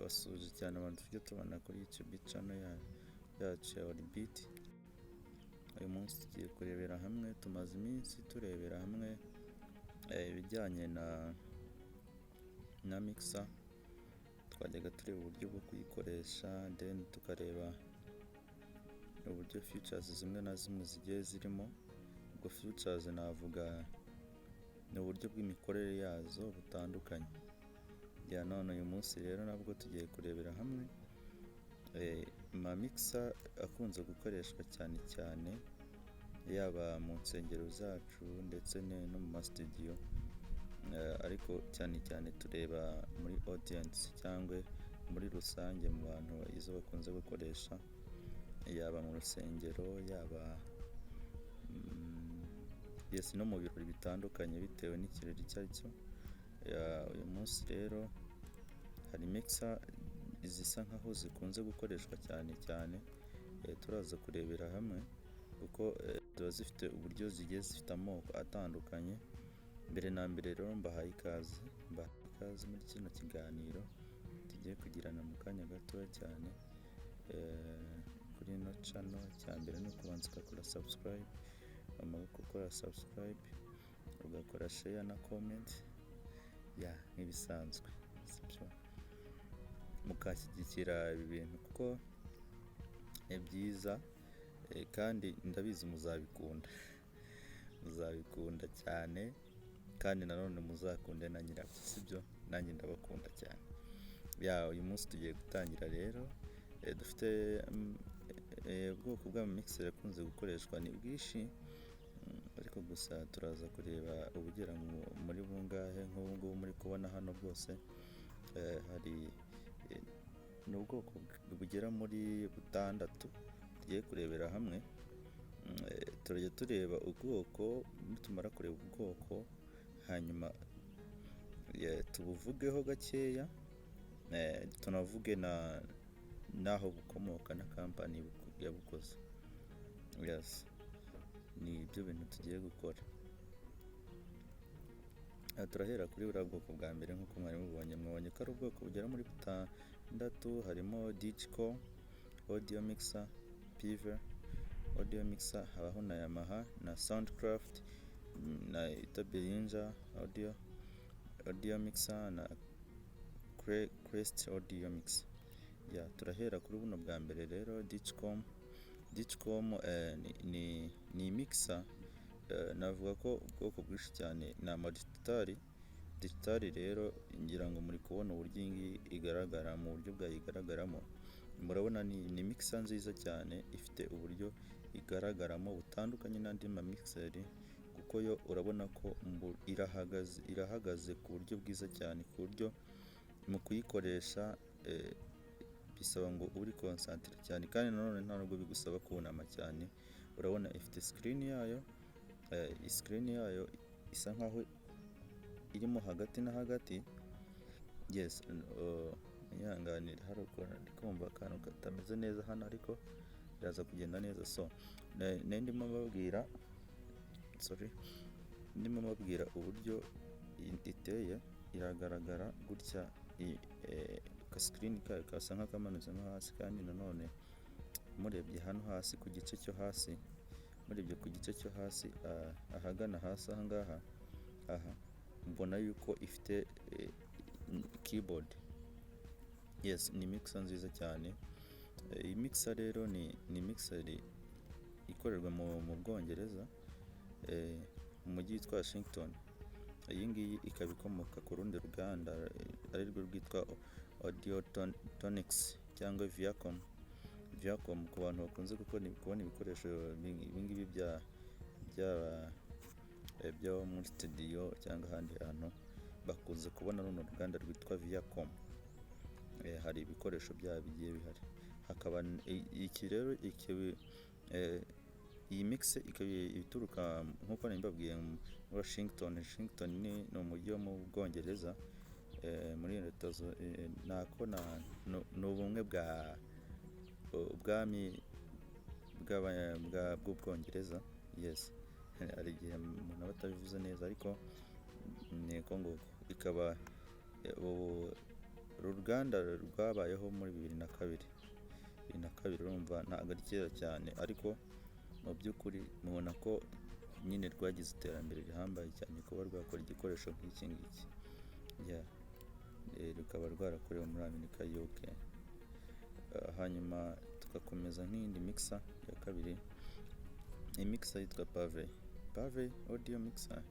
ndabasuhuje cyane abantu tujya tubona kuri YouTube channel yacu ya Orbit. Uyu munsi tugiye kurebera hamwe, tumaze iminsi turebera hamwe ibijyanye na mixer. Twajyaga tureba uburyo bwo kuyikoresha, then tukareba uburyo features zimwe na zimwe zigiye zirimo. Ubwo features navuga ni uburyo bw'imikorere yazo butandukanye. Ya none uyu munsi rero nabwo tugiye kurebera hamwe ama mixer akunze gukoreshwa cyane cyane yaba mu nsengero zacu ndetse no mu studio, ariko cyane cyane tureba muri audience cyangwa muri rusange mu bantu izo bakunze gukoresha, yaba mu rusengero yaba no mu birori bitandukanye bitewe n'ikirori icyo ari cyo. Uyu munsi rero hari mixer zisa nkaho zikunze gukoreshwa cyane cyane, turaza kurebera hamwe kuko ziba zifite uburyo zigiye zifite amoko atandukanye. Mbere na mbere rero mbahaye ikaze muri kino kiganiro tugiye kugirana mu kanya gatoya cyane kuri ino channel. Cya mbere ni ukubanza ugakora subscribe, wamara gukora subscribe ugakora share na comment nk'ibisanzwe, sibyo? Mukashyigikira ibi bintu kuko ni byiza, kandi ndabizi muzabikunda cyane, kandi nanone muzakunde na nyirabyo, sibyo? Nanjye ndabakunda cyane. Uyu munsi tugiye gutangira rero. Dufite ubwoko bw'amamixer akunze gukoreshwa ni bwinshi, ariko gusa turaza kureba ubugera muri bungahe. nk'ubu ngubu muri kubona hano bwose hari ni ubwoko bugera muri butandatu tugiye kurebera hamwe. Turajya tureba ubwoko, nitumara kureba ubwoko hanyuma tubuvugeho gakeya, tunavuge n'aho bukomoka na kampani yabukoze. Ni ibyo bintu tugiye gukora. Turahera kuri buriya bwoko bwa mbere. Nk'uko mwari mwabonye ko ari ubwoko bugera muri butandatu. Harimo Digico audio mixer, Pive audio mixer, habaho na Yamaha na Soundcraft na Behringer audio mixer na Crest audio mixer. Turahera kuri buno bwa mbere rero, Digicom ni mixer. Navuga ko ubwoko bwinshi cyane ni digitali rero, ngira ngo muri kubona uburyo iyi igaragara, mu buryo bwayigaragaramo murabona ni mixer nziza cyane, ifite uburyo igaragaramo butandukanye n'andi ma mixer, kuko yo urabona ko irahagaze ku buryo bwiza cyane, ku buryo mu kuyikoresha bisaba ngo uri concentre cyane, kandi nanone nta nubwo bigusaba kunama cyane. Urabona ifite screen yayo isa nkaho irimo hagati na hagati. Nyihanganira hari ukuntu ndi kumva akantu katameze neza hano, ariko biraza kugenda neza. Ndimo mbabwira uburyo iteye, iragaragara gutya. Ka screen kayo kasa nk'akamanutse no hasi, kandi nanone murebye hano hasi ku gice cyo hasi, ahagana hasi ahangaha mbona yuko ifite keyboard. Ni mixer nziza cyane. Iyi mixer rero ni mixer ikorerwa mu Bwongereza, mu mujyi witwa Washington. Iyi ngiyi ikaba ikomoka ku rundi ruganda ari rwo rwitwa Audiotronics cyangwa Viacom. Ku bantu bakunze kubona ibikoresho ibingibi byo muri studio cyangwa ahandi hantu, bakunze kubona runo ruganda rwitwa Viacom. Hari ibikoresho byabo bigiye bihari. Hakaba iki rero iyi mixer ikaba ituruka, nk'uko nabibabwiye, muri Washington ni umujyi wo mu Bwongereza, muri leta ni ubumwe bw'Ubwongereza. Hari igihe umuntu aba atabivuze neza, ariko niko nguko. Ikaba uru ruganda rwabayeho muri 2002. Urumva ntabwo ari kera cyane, ariko mu by'ukuri mubona ko nyine rwagize iterambere rihambaye cyane kuba rwakora igikoresho nk'iki ngiki. Rukaba rwarakorewe muri Amerika UK. Hanyuma tugakomeza nk'iyindi mixer ya kabiri. Iyi mixer yitwa Pave audio mixer.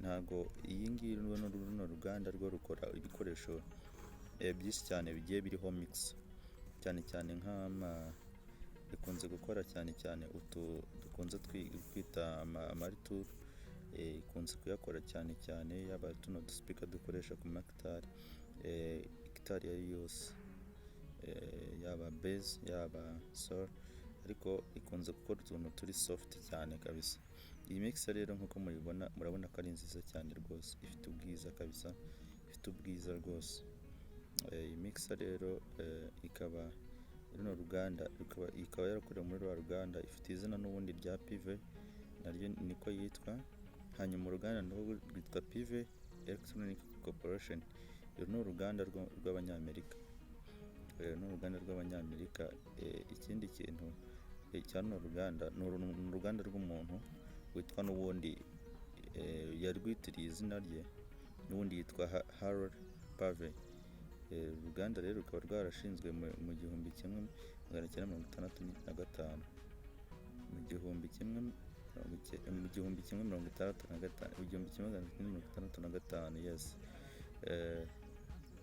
Ntago iyi ngiyi runo ruganda rwo rukora ibikoresho byinshi cyane bigiye biriho mix, cyane cyane ikunze gukora cyane utu dukunze kwita amaritur, ikunze kuyakora cyane yaba tuno duspeaker dukoresha ku magitari, gitari yari yose, yaba bass yaba soul, ariko ikunze gukora utuntu turi soft cyane kabisa. Iyi mixer rero nkuko murabona ko ari nziza cyane rwose, ifite ubwiza kabisa, ifite ubwiza rwose. Iyi mixer rero ikaba runo ruganda ikaba yarakorewe muri rwa ruganda, ifite izina n'ubundi rya Pive, naryo niko yitwa. Hanyuma uruganda narwo rwitwa Pive Electronic Corporation. Uru ni uruganda rw'Abanyamerika. Ikindi kintu cya runo ruganda ni uruganda rw'umuntu witwa n'ubundi yarwitiriye izina rye, n'ubundi yitwa Harold Pave. Uruganda rero rukaba rwarashinzwe mu 1965, yes.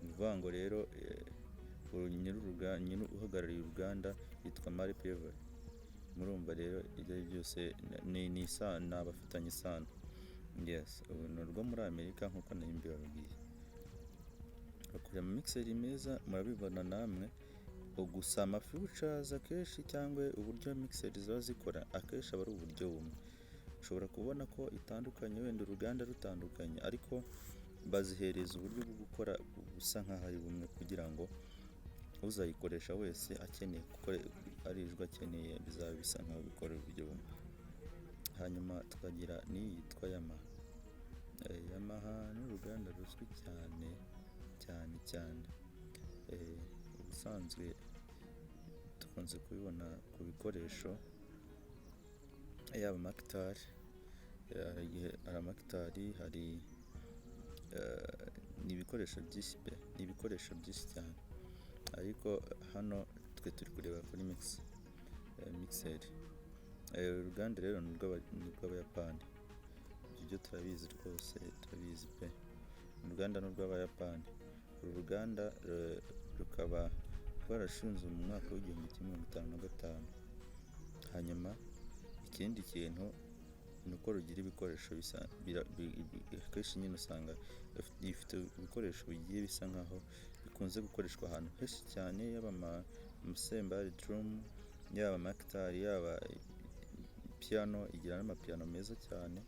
Ukuvuga ngo rero nyiri uhagarariye uruganda yitwa Mari Pive. Murumva rero ibyo byose ni abafitanye isano. Yes, ubu ni urwo muri Amerika nk'uko nari mbibabwiye. Bakorera mu mixer meza, murabibona namwe. Gusa features akenshi cyangwa uburyo mixer ziba zikora akenshi aba ari uburyo bumwe. Ushobora kubona ko itandukanye, wenda uruganda rutandukanye, ariko bazihereza uburyo bwo gukora busa nk'aho ari bumwe, kugira ngo uzayikoresha wese akeneye kuko ari ijwi akeneye bizaba bisa nk'aho bikora uburyo bumwe. Hanyuma tukagira n'iyi yitwa Yamaha. Ni uruganda ruzwi cyane. Ubusanzwe dukunze kubibona ku bikoresho, yaba amakitari, hari ni ibikoresho byinshi cyane, ariko hano twe turi kureba kuri mixer. Uruganda rero ni urw'Abayapani. Ibyo turabizi rwose, turabizi pe. Uruganda ni urw'Abayapani. Uru ruganda rukaba rwarashinzwe mu mwaka w'1955. Hanyuma ikindi kintu ni uko rugira ibikoresho akenshi nyine usanga bifite ibikoresho bigiye bisa nkaho bikunze gukoreshwa ahantu henshi cyane, yaba amasembari, drum, yaba amakitari, yaba piano. Igira n'amapiyano meza cyane,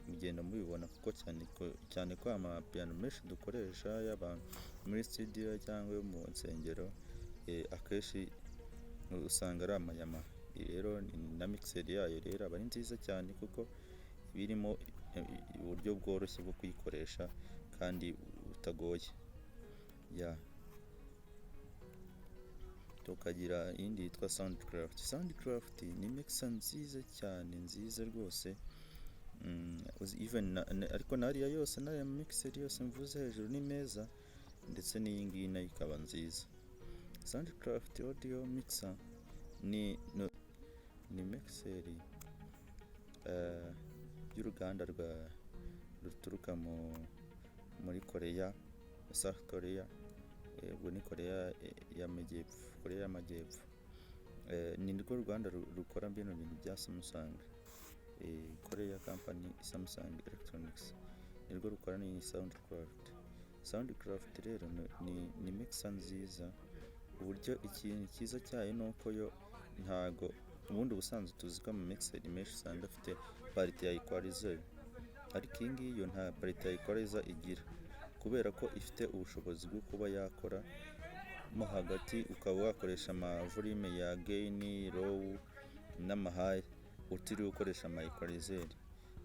mugenda mubibona, kuko cyane ko amapiyano menshi dukoresha yaba muri studio cyangwa mu nsengero, akenshi usanga ari Yamaha. Rero na mixer yayo rero aba ari nziza cyane, kuko birimo uburyo bworoshye bwo kuyikoresha kandi butagoye. Tukagira iyindi yitwa Soundcraft. Ni mixer nziza cyane, nziza rwose. Ariko n'ariya yose, n'aya mixer yose mvuze hejuru ni meza, ndetse n'iyi ngiyi nayo ikaba nziza. Soundcraft audio mixer ni mixer y'uruganda ruturuka muri Koreya, South Korea. Ubwo ni Koreya y'Amajyepfo. Ni rwo ruganda rukora bino bintu bya Samsung, Korea company Samsung Electronics, nirwo rukora n'iyi Soundcraft. Rero ni mixer nziza. Uburyo ikintu cyiza cyayo ni uko yo ntago, ubundi ubusanzwe tuzi ko ama mixer menshi usanga afite parite ya equalizer, ariko iyi ngiyi yo nta parite ya equalizer igira, kubera ko ifite ubushobozi bwo kuba yakora mo hagati, ukaba wakoresha volume ya gain, low n'ama high utiriwe ukoresha ama equalizer.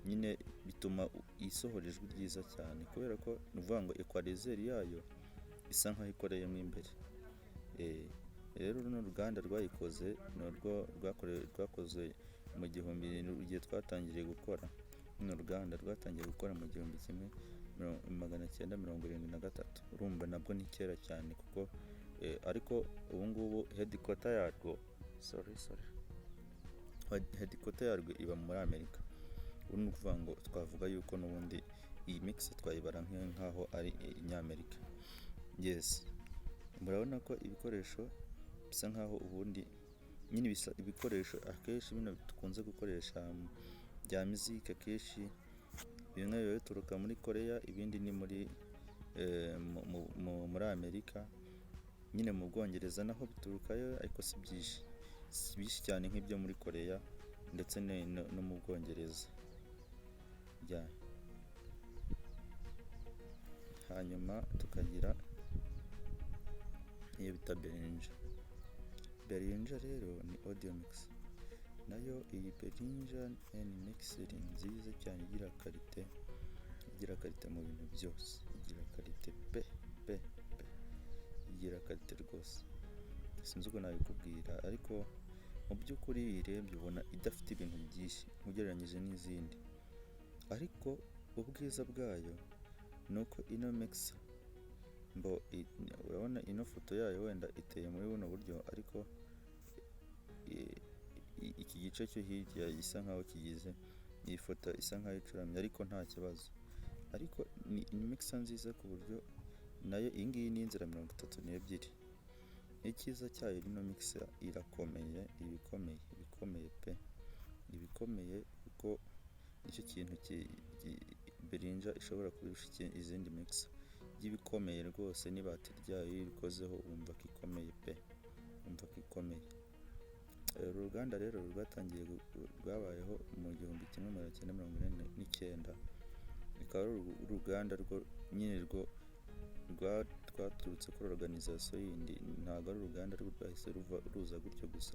Nyine bituma isohora ijwi ryiza cyane, kubera ko nuvuga ngo equalizer yayo isa nkaho ikoreyemo imbere. Rero runo ruganda rwayikoze ni urwo rwakoze mu gihumbi, igihe twatangiriye gukora. Runo ruganda rwatangiye gukora mu 1973. Urumva nabwo ni kera cyane, kuko ariko ubu ngubu headquarter yarwo headquarter yarwo iba muri Amerika. Ubu ni ukuvuga ngo twavuga yuko n'ubundi iyi mix twayibara nk'aho ari inyamerika. Yes, murabona ko ibikoresho bisa nkaho ubundi nyine ibikoresho akenshi bino dukunze gukoresha bya muzika, akenshi bimwe biba bituruka muri Korea, ibindi ni muri Amerika, nyine mu Bwongereza naho biturukayo, ariko si byinshi cyane nk'ibyo muri Korea ndetse no mu Bwongereza. Hanyuma tukagira iyo bita Behringer. Behringer rero ni audio mix. Nayo iyi Behringer ni mixer nziza cyane, igira karite mu bintu byose, igira karite igira karite rwose, sinzi uko nabikubwira, ariko mu by'ukuri uyirebye ubona idafite ibintu byinshi ugereranyije n'izindi, ariko ubwiza bwayo ni uko ino mixer urabona ino foto yayo wenda iteye muri buno buryo, ariko iki gice cyo hirya gisa nkaho kigize iyi foto isa nkaho icuramye, ariko nta kibazo. Ariko ni mixer nziza ku buryo nayo iyi ngiyi ni inzira 32. Icyiza cyayo ino mixer irakomeye, ibikomeye kuko nicyo kintu Behringer ishobora kurusha izindi mixer, ibikomeye rwose. N'ibati ryayo iyo irikozeho wumva ko ikomeye, uru ruganda rero rwabayeho mu 1949. Rukaba ari uruganda nyine rwaturutse kuri organization yindi, ntabwo ari uruganda rwahise ruza gutyo gusa,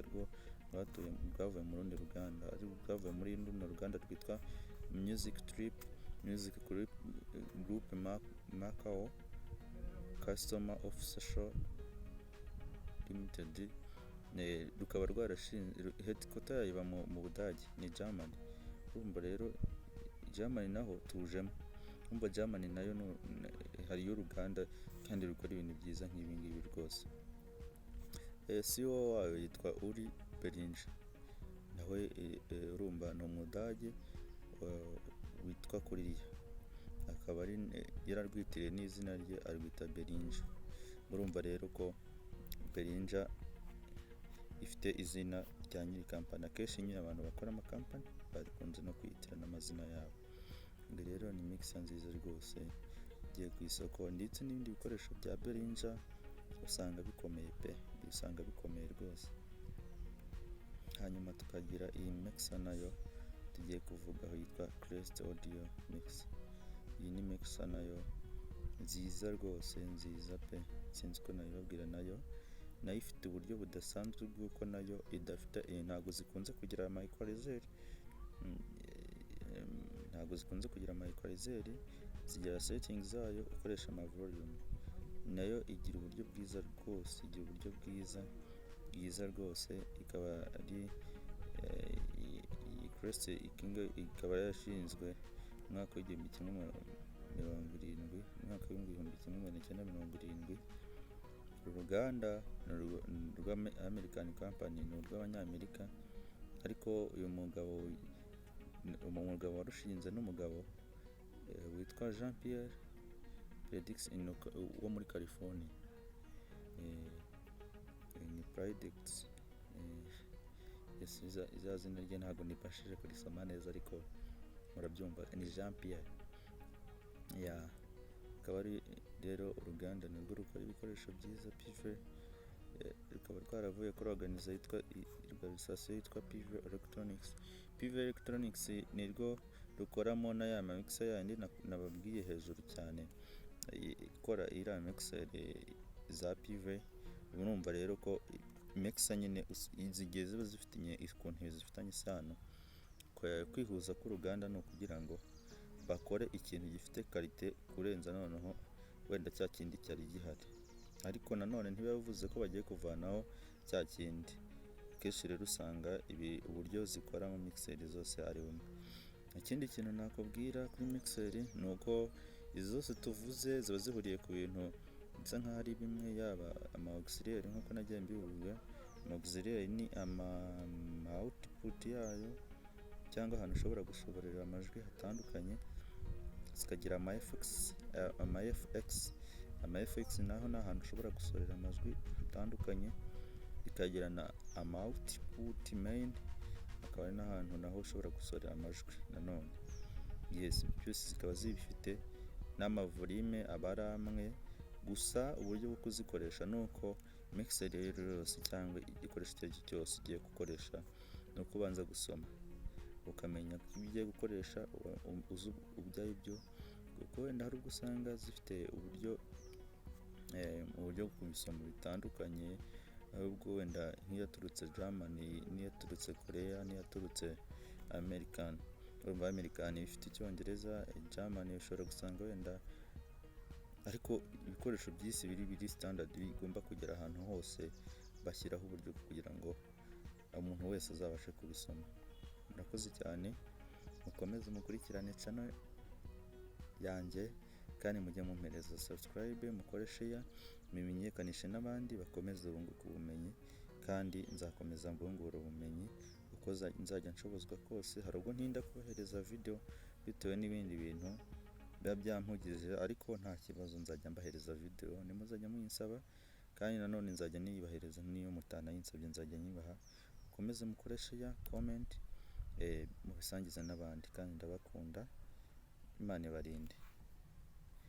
rwavuye mu rundi ruganda, rwavuye muri runo ruganda rwitwa Music Group Macao Customer of Social Limited. Rukaba rwarashinze headquarter yayo iba mu Budage, ni Germany. Urumva rero Germany naho tujemo, urumva Germany nayo hariyo uruganda kandi rukora ibintu byiza nk'ibi ngibi rwose. CEO wayo yitwa Uri Behringer, nawe urumva ni Umudage witwa kuriya, akaba ari yararwitiriye n'izina rye arwita Behringer. Murumva rero ko Behringer ifite izina rya nyiri kampani. Akenshi nyine abantu bakora amakampani bakunze no kwiyitirana amazina yabo. Ngo rero ni mixer nziza rwose, igiye ku isoko ndetse n'ibindi bikoresho bya Behringer usanga bikomeye rwose. Hanyuma tukagira iyi mixer nayo tugiye kuvugaho yitwa Crest Audio Mixer. Iyi ni mixer nayo nziza rwose, nziza pe, sinzi ko nabibabwira. Nayo ifite uburyo budasanzwe bw'uko nayo idafite ntabwo zikunze kugira equalizer, zigira settings zayo ukoresha ama volume. Nayo igira uburyo bwiza rwose, ikaba ari iyi Crest ikaba yashinzwe mu mwaka w'1970. Uru ruganda rwa American Company, ni urw'abanyamerika, ariko uyu mugabo warushinze n'umugabo witwa Jean Pierre Predix wo muri California. Ni Predix, iza zina rye ntabwo nibashije kurisoma neza, ariko murabyumva ni Jean Pierre. Akaba ari rero uruganda nirwo rukora ibikoresho byiza. Piver rukaba rwaravuye kuri organization yitwa Piver Electronics. Piver Electronics nirwo rukoramo na ya mixer yandi nababwiye hejuru cyane, ikora iriya mixer za Piver. Urumva rero ko mixer nyine zigiye ziba zifitanye isano. Kwihuza k'uruganda ni ukugira ngo bakore ikintu gifite karite kurenza noneho wenda cya kindi cyari gihari. ariko nanone ntibivuze ko bagiye kuvanaho cya kindi. Akenshi rero usanga uburyo zikoramo mixeri zose ari bumwe. Ikindi kintu nakubwira kuri mixeri ni uko izi zose tuvuze ziba zihuriye ku bintu bisa nk'aho ari bimwe, yaba ama auxiliary nk'uko nagiye mbivuga. Ama auxiliary ni ama output yayo cyangwa ahantu ushobora gusohorera amajwi hatandukanye, zikagira ama FX naho ni ahantu ushobora gusohorera amajwi hatandukanye, ikagira na ama output main, akaba ari n'ahantu naho ushobora gusohorera amajwi nanone. Yes, byose zikaba zibifite n'amavolime aba ari amwe, gusa uburyo bwo kuzikoresha ni uko mixer rero yose cyangwa igikoresho icyo ari cyo cyose ugiye gukoresha ni uko ubanza gusoma ukamenya ibyo ugiye gukoresha ibyo ari byo, kuko wenda hari ubwo usanga zifite uburyo bwo kubisoma bitandukanye, ahubwo wenda nk'iyaturutse Germany n'iyaturutse Korea n'iyaturutse American. Urumva American ifite Icyongereza, Germany ushobora gusanga wenda, ariko ibikoresho by'isi biri standard bigomba kugera ahantu hose bashyiraho uburyo kugira ngo umuntu wese azabashe kubisoma. Murakoze cyane, mukomeze mukurikirane channel yanjye kandi mujye mumpereza subscribe, mukore share, mumenyekanishe n'abandi bakomeze bunguka ubumenyi, kandi nzakomeza mbungura ubumenyi uko nzajya nshobozwa kose. Hari ubwo ntinda kohereza video bitewe n'ibindi bintu biba byampugije, ariko nta kibazo, nzajya mbahereza video nimuzajya muyinsaba, kandi nanone nzajya niyibahereza n'iyo mutanayinsabye nzajya nyibaha. Mukomeze mukore share, comment, mubisangize n'abandi, kandi ndabakunda. Imana ibarinde.